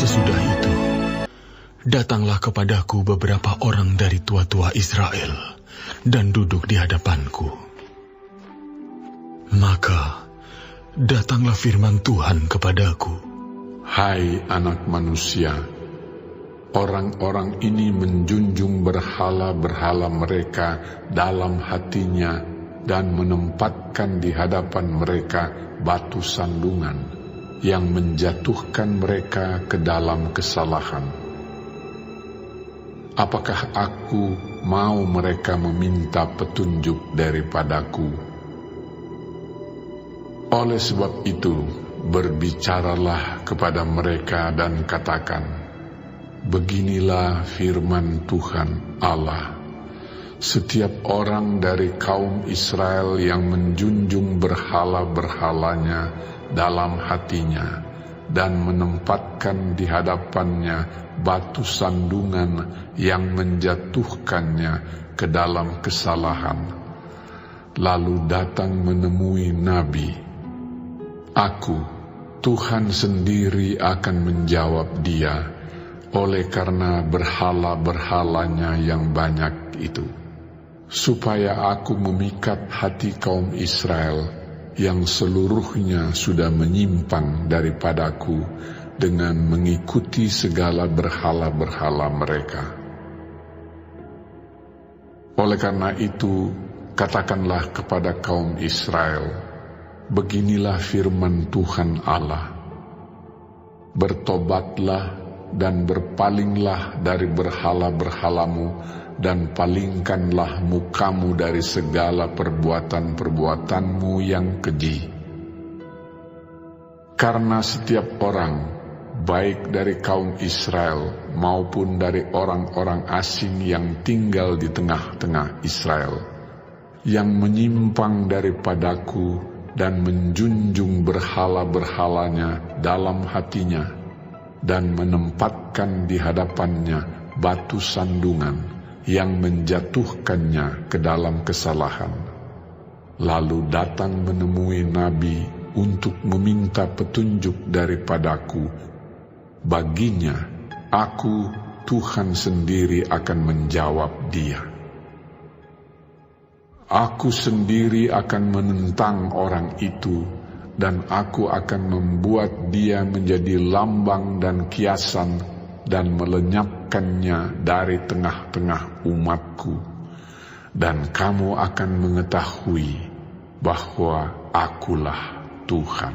sesudah itu, datanglah kepadaku beberapa orang dari tua-tua Israel dan duduk di hadapanku. Maka datanglah firman Tuhan kepadaku. Hai anak manusia, orang-orang ini menjunjung berhala-berhala mereka dalam hatinya dan menempatkan di hadapan mereka batu sandungan yang menjatuhkan mereka ke dalam kesalahan. Apakah aku mau mereka meminta petunjuk daripadaku? Oleh sebab itu, berbicaralah kepada mereka dan katakan, beginilah firman Tuhan Allah. Setiap orang dari kaum Israel yang menjunjung berhala-berhalanya dalam hatinya dan menempatkan di hadapannya batu sandungan yang menjatuhkannya ke dalam kesalahan, lalu datang menemui Nabi, aku, Tuhan sendiri akan menjawab dia oleh karena berhala-berhalanya yang banyak itu, supaya aku memikat hati kaum Israel yang seluruhnya sudah menyimpang daripadaku dengan mengikuti segala berhala-berhala mereka. Oleh karena itu, katakanlah kepada kaum Israel, beginilah firman Tuhan Allah, bertobatlah dan berpalinglah dari berhala-berhalamu dan palingkanlah mukamu dari segala perbuatan-perbuatanmu yang keji. Karena setiap orang, baik dari kaum Israel maupun dari orang-orang asing yang tinggal di tengah-tengah Israel, yang menyimpang daripadaku dan menjunjung berhala-berhalanya dalam hatinya, dan menempatkan di hadapannya batu sandungan yang menjatuhkannya ke dalam kesalahan, lalu datang menemui Nabi untuk meminta petunjuk daripadaku, baginya aku, Tuhan sendiri akan menjawab dia. Aku sendiri akan menentang orang itu, dan aku akan membuat dia menjadi lambang dan kiasan dan melenyapkannya dari tengah-tengah umatku, dan kamu akan mengetahui bahwa akulah Tuhan.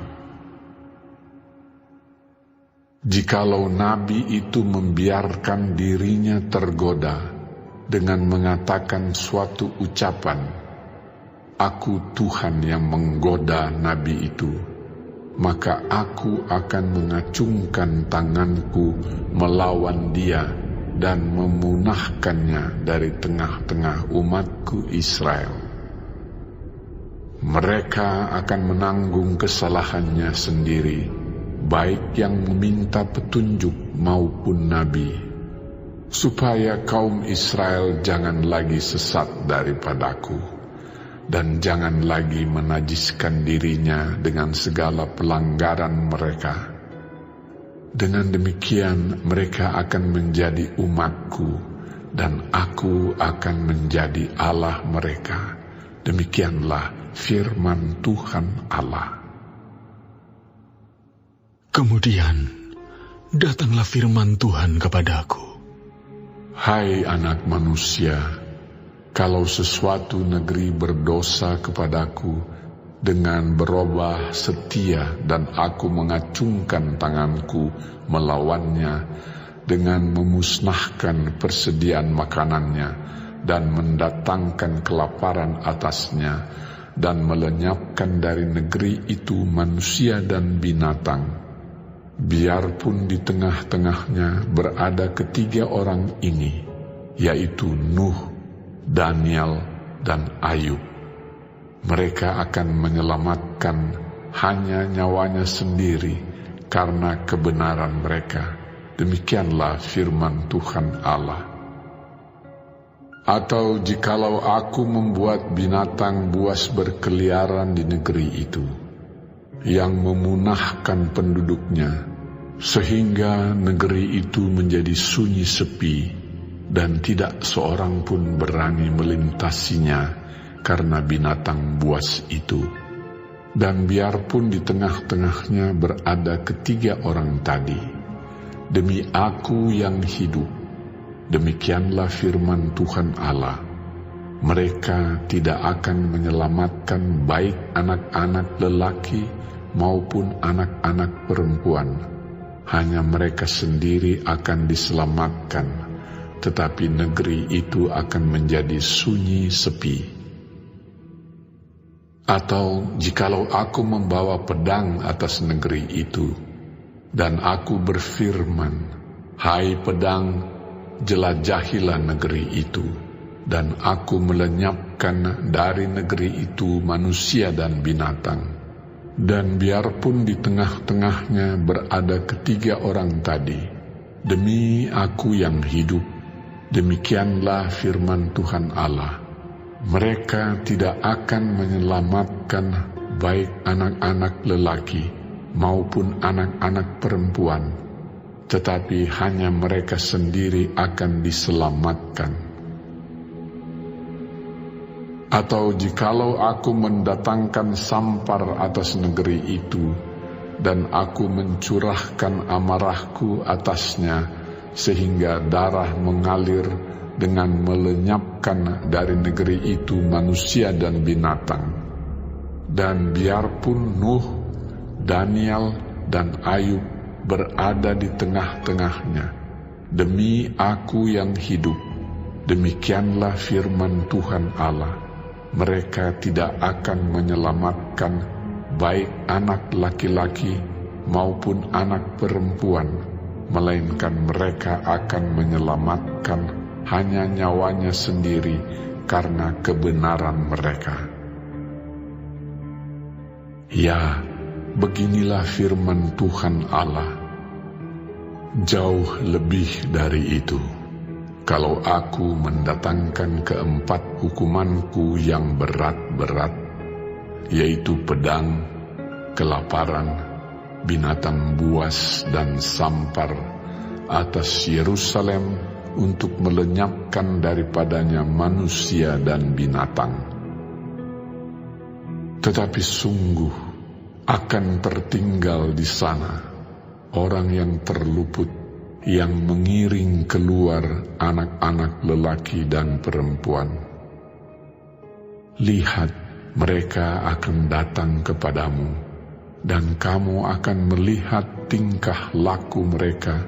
Jikalau nabi itu membiarkan dirinya tergoda dengan mengatakan suatu ucapan, aku Tuhan yang menggoda nabi itu, maka aku akan mengacungkan tanganku melawan dia dan memunahkannya dari tengah-tengah umatku Israel. Mereka akan menanggung kesalahannya sendiri, baik yang meminta petunjuk maupun nabi, supaya kaum Israel jangan lagi sesat daripadaku, dan jangan lagi menajiskan dirinya dengan segala pelanggaran mereka. Dengan demikian mereka akan menjadi umatku, dan aku akan menjadi Allah mereka. Demikianlah firman Tuhan Allah. Kemudian datanglah firman Tuhan kepadaku. Hai anak manusia, kalau sesuatu negeri berdosa kepadaku dengan berubah setia dan aku mengacungkan tanganku melawannya dengan memusnahkan persediaan makanannya dan mendatangkan kelaparan atasnya dan melenyapkan dari negeri itu manusia dan binatang, biarpun di tengah-tengahnya berada ketiga orang ini, yaitu Nuh, Daniel, dan Ayub, mereka akan menyelamatkan hanya nyawanya sendiri karena kebenaran mereka. Demikianlah firman Tuhan Allah. Atau jikalau aku membuat binatang buas berkeliaran di negeri itu, yang memunahkan penduduknya, sehingga negeri itu menjadi sunyi sepi dan tidak seorang pun berani melintasinya karena binatang buas itu. Dan biarpun di tengah-tengahnya berada ketiga orang tadi, demi Aku yang hidup, demikianlah firman Tuhan Allah, mereka tidak akan menyelamatkan baik anak-anak lelaki maupun anak-anak perempuan. Hanya mereka sendiri akan diselamatkan, tetapi negeri itu akan menjadi sunyi sepi. Atau jikalau Aku membawa pedang atas negeri itu, dan Aku berfirman, hai pedang, jelajahilah negeri itu, dan Aku melenyapkan dari negeri itu manusia dan binatang. Dan biarpun di tengah-tengahnya berada ketiga orang tadi, demi Aku yang hidup, demikianlah firman Tuhan Allah, mereka tidak akan menyelamatkan baik anak-anak lelaki maupun anak-anak perempuan, tetapi hanya mereka sendiri akan diselamatkan. Atau jikalau Aku mendatangkan sampar atas negeri itu, dan Aku mencurahkan amarahku atasnya, sehingga darah mengalir dengan melenyapkan dari negeri itu manusia dan binatang. Dan biarpun Nuh, Daniel, dan Ayub berada di tengah-tengahnya, demi Aku yang hidup, demikianlah firman Tuhan Allah, mereka tidak akan menyelamatkan baik anak laki-laki maupun anak perempuan, melainkan mereka akan menyelamatkan hanya nyawanya sendiri karena kebenaran mereka. Ya, beginilah firman Tuhan Allah. Jauh lebih dari itu, kalau Aku mendatangkan keempat hukumanku yang berat-berat, yaitu pedang, kelaparan, binatang buas, dan sampar atas Yerusalem, untuk melenyapkan daripadanya manusia dan binatang. Tetapi sungguh akan tertinggal di sana orang yang terluput, yang mengiring keluar anak-anak lelaki dan perempuan. Lihat, mereka akan datang kepadamu, dan kamu akan melihat tingkah laku mereka,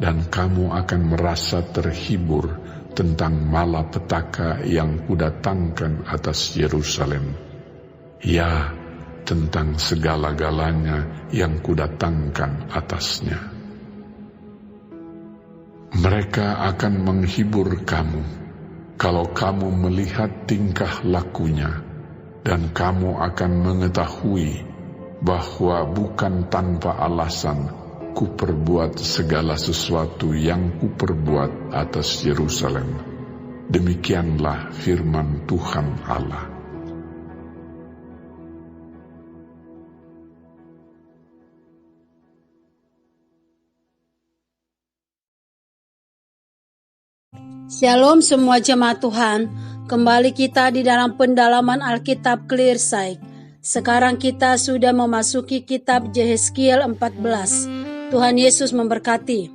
dan kamu akan merasa terhibur tentang malapetaka yang kudatangkan atas Yerusalem. Ya, tentang segala-galanya yang kudatangkan atasnya. Mereka akan menghibur kamu kalau kamu melihat tingkah lakunya, dan kamu akan mengetahui bahwa bukan tanpa alasan Kuperbuat segala sesuatu yang Kuperbuat atas Yerusalem. Demikianlah firman Tuhan Allah. Shalom semua jemaat Tuhan. Kembali kita di dalam pendalaman Alkitab Clearsight. Sekarang kita sudah memasuki kitab Yehezkiel 14. Tuhan Yesus memberkati.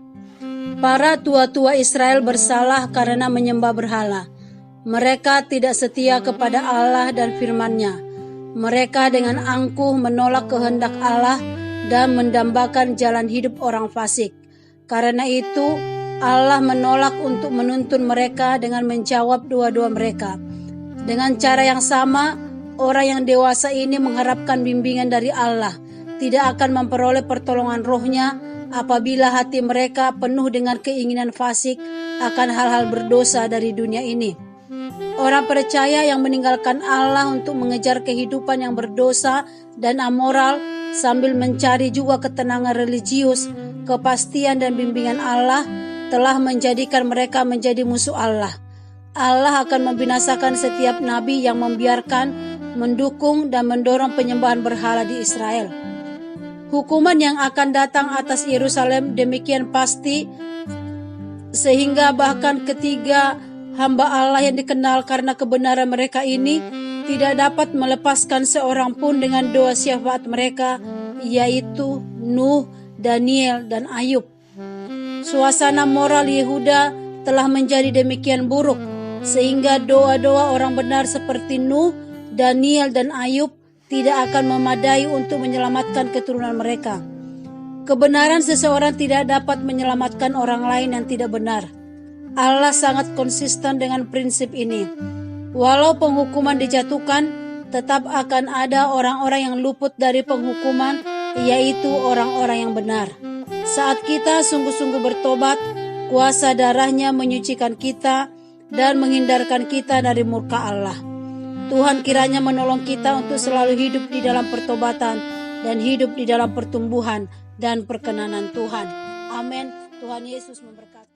Para tua-tua Israel bersalah karena menyembah berhala. Mereka tidak setia kepada Allah dan firman-Nya. Mereka dengan angkuh menolak kehendak Allah dan mendambakan jalan hidup orang fasik. Karena itu, Allah menolak untuk menuntun mereka dengan menjawab doa-doa mereka. Dengan cara yang sama, orang yang dewasa ini mengharapkan bimbingan dari Allah, tidak akan memperoleh pertolongan rohnya apabila hati mereka penuh dengan keinginan fasik akan hal-hal berdosa dari dunia ini. Orang percaya yang meninggalkan Allah untuk mengejar kehidupan yang berdosa dan amoral sambil mencari juga ketenangan religius, kepastian dan bimbingan Allah telah menjadikan mereka menjadi musuh Allah. Allah akan membinasakan setiap nabi yang membiarkan, mendukung dan mendorong penyembahan berhala di Israel. Hukuman yang akan datang atas Yerusalem demikian pasti, sehingga bahkan ketiga hamba Allah yang dikenal karena kebenaran mereka ini tidak dapat melepaskan seorang pun dengan doa syafaat mereka, yaitu Nuh, Daniel, dan Ayub. Suasana moral Yehuda telah menjadi demikian buruk, sehingga doa-doa orang benar seperti Nuh, Daniel, dan Ayub tidak akan memadai untuk menyelamatkan keturunan mereka. Kebenaran seseorang tidak dapat menyelamatkan orang lain yang tidak benar. Allah sangat konsisten dengan prinsip ini. Walau penghukuman dijatuhkan, tetap akan ada orang-orang yang luput dari penghukuman, yaitu orang-orang yang benar. Saat kita sungguh-sungguh bertobat, kuasa darahnya menyucikan kita dan menghindarkan kita dari murka Allah. Tuhan kiranya menolong kita untuk selalu hidup di dalam pertobatan dan hidup di dalam pertumbuhan dan perkenanan Tuhan. Amin. Tuhan Yesus memberkati.